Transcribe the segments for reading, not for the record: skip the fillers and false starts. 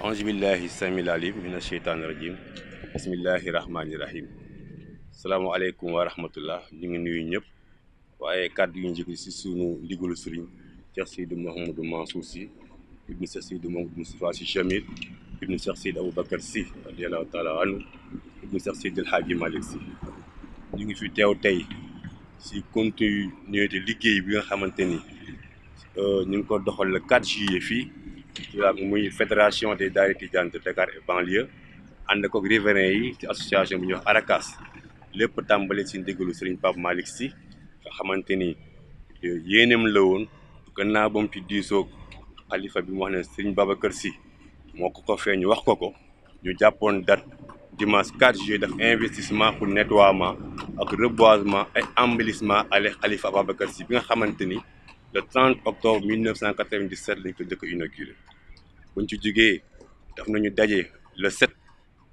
auzu billahi samil alim mina sheytaani rajim bismillahi rahmaani rahim salaamaaleykum wa rahmatullah ñu ngi nuyu ñëpp waaye kàddu yu njëkk si sunu ndigalu sëriñ Cheikh Seydi Mouhamadou Mansour Sy ibnu Cheikh Seydi Mouhamadou Moustapha Sy Jamil ibnu Cheikh Seydi Aboubacar Sy radiyallahu taala anhu ibnu Cheikh Seydi El Hadji Malick Sy ñu ngi fi teew tey si continuité liggéey bi nga xamante ni ñu ngi ko doxal le 4 juillet fii muy fédération des daayira tidianes de Dakar et banlieue ànd ko riverains yi ci association bi ñuy wax ARACAS lépp tàmbali si ndigalu Serigne Pape Malick Sy nga xamante ni yéeneem la woon gannaaw ba mu ci diisoog xalifa bi mu wax ne Serigne Babacar Sy moo ko feeñu wax ko ñu jàppoon date dimanche 4 juillet def investissement pour nettoiement ak reboisement et embellissement ale xalifa Babacar Sy bi nga xamante ni le 30 octobre 1997 lañ ko njëkk a inauguré buñ ci jógee daf nañu daje le 7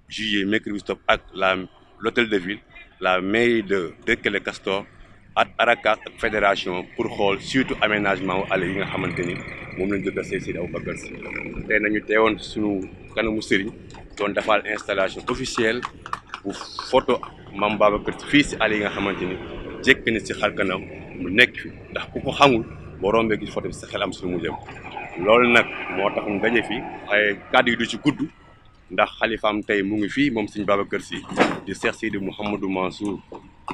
juillet mercredi stop ak l'hôtel de ville la mairie de Derklé Castor ak ARACAS ak fédération pour xool surtout aménagement wu allées yi nga xamante ni moom lañ jëkk a Seydi Aboubacar Sy tey nañu teewoon suñu kanamu sëriñ doon defal installation officielle bu photo Mame Babacar Sy fii si allées yi nga xamante ni jekk ni si xar kanam mu nekk fi ndax ku ko xamul boo rombee gis photo bi sa xel am suñu mu jëm loolu nag moo tax ñu daje fi ay kàddu yi du ci gudd ndax xalifaam tey mu ngi fii moom Serigne Babacar Sy di Cheikh Seydi Mouhamadou Mansour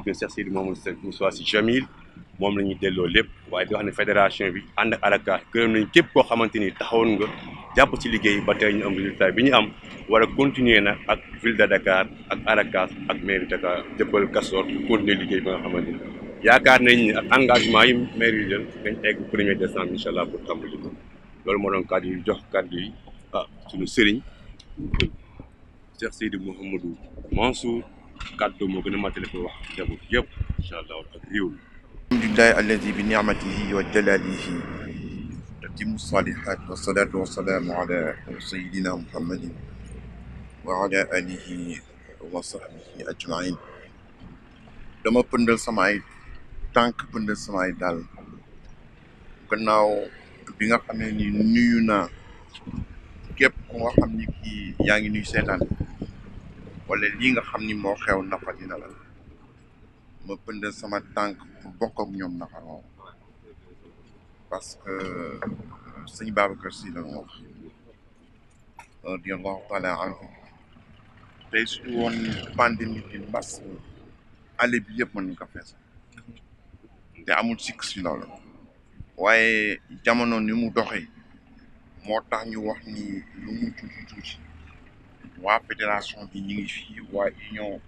di Cheikh Seydi Mouhamadou Moustapha Sy Jamil moom la ñuy delloo lépp waaye di wax ne fédération bi ànd ak ARACAS gërëm nañ képp koo xamante ni taxawoon nga jàpp ci liggéey ba tey ñu am résultat bi ñu am war a continuer nag ak ville de Dakar ak ARACAS ak mairie Dakar Dieuppeul Castor continuer liggéey bi nga xamante ni yaakaar nañ ni ak engagement yi maire yi jël dañ egg 1er décembre incha allah pour tàmbali ko loolu moo doon kàddu yi jox kàddu yi suñu sëriñ Cheikh Seydi Mouhamadou Mansour kàddu moo gën a matale ko wax jabu yëpp incha allah ak réew mi. alhamdulillahi alladi bi ni'matihi wa jalalihi tatimu salihat wa salatu wa salaamu ala sayidina muhammadin wa ala alihi wa sahbihi ajmain dama pëndal sama ay tànk pëndal sama ay daal gannaaw bi nga xamee ni nuyu naa képp ku nga xam ni kii yaa ngi nuy seetaan wala lii nga xam ni moo xew nafa dina la ma pëndal sama tànk pour bokk ak ñoom nafa moom parce que sëñ Babacar Sy la wax radiyallahu taala anhu tey su woon pandémie bi mbas allée bi yëpp mën nañ ko fees te amul sikk si loolu waaye jamono ni mu doxee moo tax ñu wax ni lu mu tuuti waa fédération bi ñu ngi fi waa union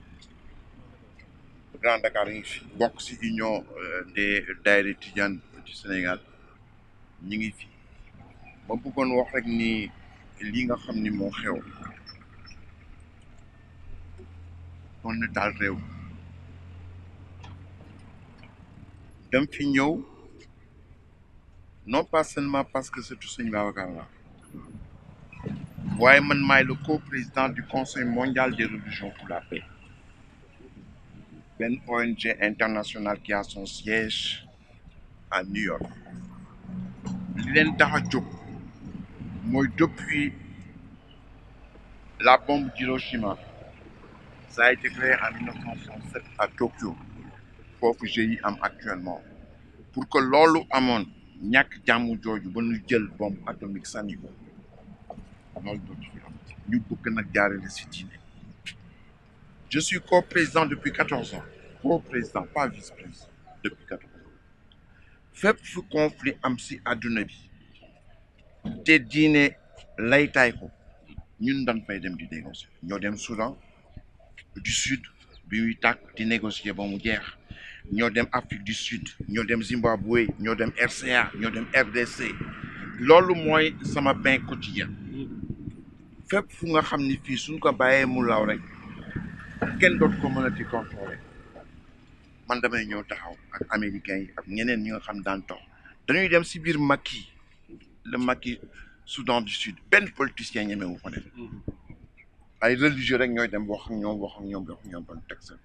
Grand Dakar ngi fi bokk si union des daayira tidianes du Sénégal ñu ngi fi ma bëggoon wax rek ni lii nga xam ni moo xew kon na daal réew dem fi ñëw non pas seulement parce que surtout sëñ Babacar la waaye man maay le co-président du Conseil mondial des religions pour la paix benn ONG internationale qui a son siège à New York li leen tax a jóg mooy depuis la bombe d'Hiroshima ça a été créé en 1967 à Tokyo foofu GIE am actuellement pour que loolu amoon ñàkk jàmm jooju ba ñu jël bombe atomique sànni ko loolu dootu fi am ñu bëgg nag jaarale si diine je suis co-président depuis 14 ans co-président pas vice-président depuis 14 ans fépp fu conflit am si àdduna bi te diine laytaay ko ñun dañ fay dem di négocier ñoo dem Soudan du Sud bi muy tàkk di négocier ba mu jeex ñoo dem Afrique du Sud ñoo dem Zimbabwe ñoo dem RCA ñoo dem RDC loolu mooy sama pain quotidien fépp fu nga xam ni fii suñ ko bàyyee mu law rek kenn doot ko mënati contrôler man damay ñëw taxaw ak américains yi ak ñeneen ñi nga xam daan tax dañuy dem si biir Macky le Macky Soudan du Sud benn politicien ñemewu ko def ay religieux rek ñooy dem wax ak ñoom ba teg seen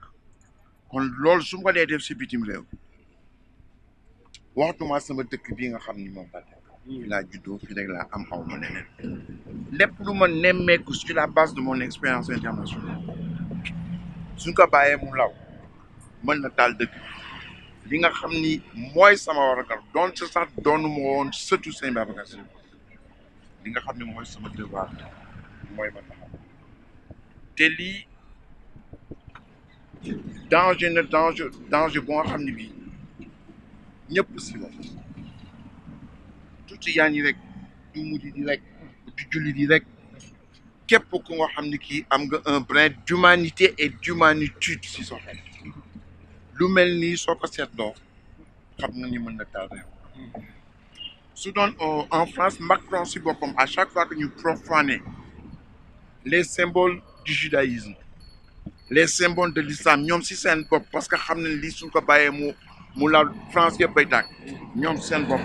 kon loolu su ma ko dee def si bitim réew waxtuma sama dëkk bii nga xam ni moom laa dëkk fii laa juddoo fii rek laa am xaw ma leneen lépp lu ma nemmeeku sur la base de mon expérience internationale suñ ko bàyyee mu law mën na taal dëkk li nga xam ni mooy sama warugar doon sa sax doonu ma woon surtout Sëñ Babacar Sy li nga xam ne mooy sama devoir mooy ma taxaw te lii danger bu nga xam ne bii ñëpp si la tuuti yaa ngi rek du mujj di rek du julli di rek képp ku nga xam ne kii am nga un brin d'humanité et d'humanitude si sa xel lu mel nii soo ko seetloo xam nga ni mën na taal réew su doon en France Macron si boppam à chaque fois que ñu profaner les symboles du judaïsme les symboles de l'islam ñoom si seen bopp parce que xam ne lii suñ ko bàyyee mu laal France yëpp bay tàkk ñoom seen bopp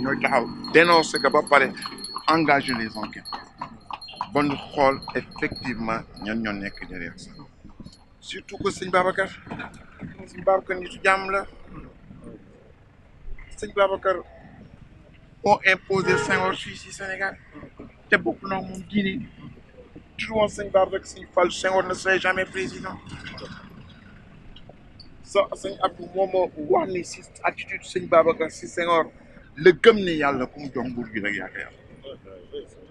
ñooy taxaw dénoncer que ba pare engager les enquêtes ba ñu xool effectivement ñan ñoo nekk derrière ça surtout que sëñ Babacar nitu jàmm la sëñ Babacar moo imposé Senghor fii si Sénégal te bokk na moom diine tu woon sëñ Babacar sëñ Fall Senghor ne serait jamais président sëñ Abdou moom moo wax ni si attitude sëñ Babacar si Senghor la gëm ne yàlla ku mu jox nguur gi rek yaakaar yàlla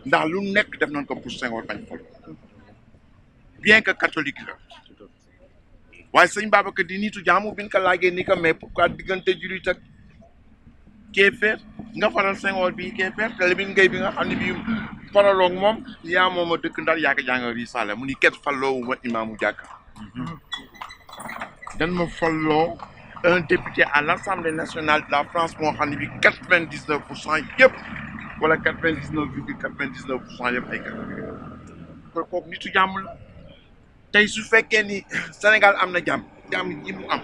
ndax lu nekk def nañ ko pour Senghor bañ fol bien que catholique la waaye sëñ Babacar di nitu jaamu biñ ko laajee ni ko mais pourquoi diggante jullit ak kéeféer nga faral Senghor bii kéeféer te Lamine Gueye bi nga xam ne bii faraloog moom yaa moom a dëkk Ndar yaa ko jàng risaale mu ni ket falloowu ma imaamu jàkka dan ma falloo un député à l'Assemblée nationale de la France moo xam ne bi 99% yëpp wala 99,99% yëpp ay catholique kon kooku nitu jàmm la tey su fekkee ni Sénégal am na jàmm ji mu am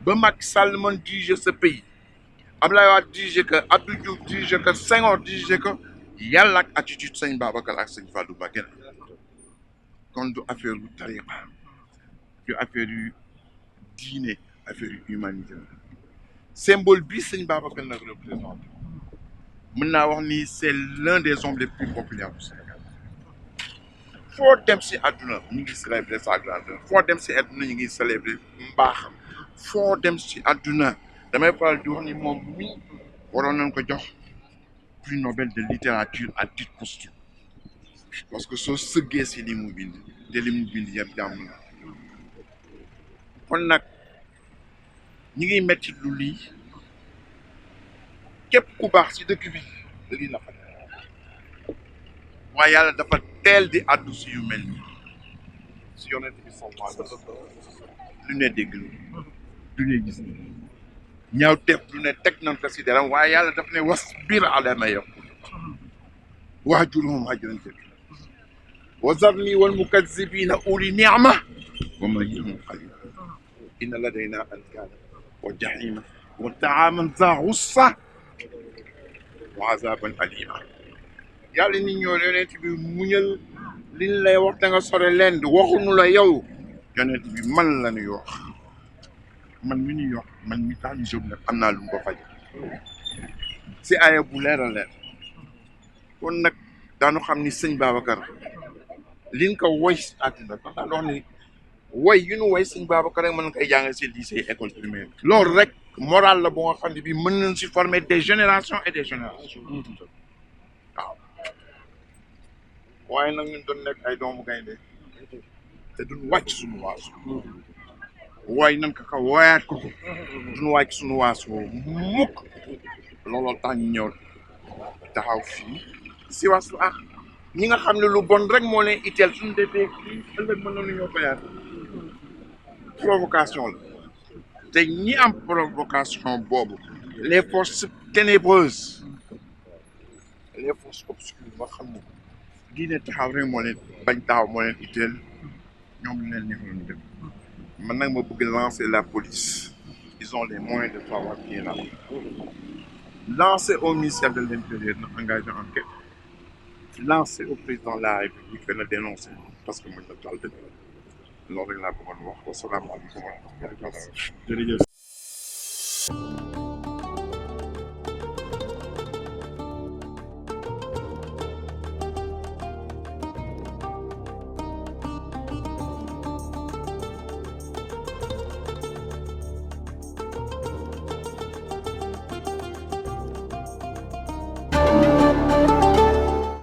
ba Macky Sall mën diriger ce pays Abdoulaye Wade diriger que Abdou Diouf diriger que Senghor diriger que yàlla ak attitude sëñ Babacar ak sëñ Fallou Mbacké kon du affaire yu tariqa du affaire yu diine affaire yu humanité symbole bi sëñ Babacar nag représente mën naa wax ni c'est l'un des hommes les plus populaires du Sénégal foo dem si àdduna ñu ngi célébrer sa grandeur foo dem si àdduna ñu ngi célébrer mbaaxam foo dem si àdduna damay faral di wax ni moom mii waroon nañ ko jox prix Nobel de littérature à titre posthume parce que soo sëggee si li mu bind te li mu bind yëpp jàmm na kon nag ñi ngi metti lu lii képp ku baax si dëkk bi lii la fa waaye yàlla dafa teel di àddu si yu mel nii si yonent bi sallallahu alayhi wa sallam lu ne dégg lu ne gis ñaaw teef lu ne teg nañ ko si deram waaye yàlla daf ne wasbir ala ma yaqul wahjurhum hajran jamila wa zarni wal mukazzibina uli ni'ma wa mahhilhum qalila inna ladayna ankaala wa jahima wa taaman za ghussa wa azaban alima yàlla nit ñoo yonent bi muñal liñ lay wax da nga sore leen di waxuñu la yow yonent bi man la ñuy wax man mi ñuy wax man mi tax ñu jóg nag am naa lu mu ko faj si aaya bu leer a leer kon nag daanu xam ni sëñ Babacar liñ ko woy si àdduna dax daan wax ni woy yu nu woy sëñ Babacar rek mën nga koy jàngal si lycée école primaire loolu rek moral la bu nga xam ne bi mën nañ si former des générations et des générations waaw waaye nag ñun doon nekk ay doomu gaynde te duñ wàcc suñu waasu waaye nan ko woyaat ko duñ wàcc suñu waasu mukk looloo tax ñu ñëw taxaw fii si waasu ñi nga xam ne lu bon rek moo leen itteel suñu defee kii ëllëg mën nañu ñoo koyaat provocation la te ñi am provocation boobu les forces ténébreuses les forces obscures nga xam ne diine taxaw rek moo leen bañ taxaw moo leen itteel ñoom leen neex lañu def Maintenant, je veux lancer la police. Ils ont les moyens de savoir qui est là. Lancer au ministère de l'Intérieur, engager enquête. Lancer au président de la République, de dénoncer. Parce que moi, je ne parle pas de loolu rek laa bëggoon wax. Wasalaamaaleykum wa rahmatulah. jërëjëf.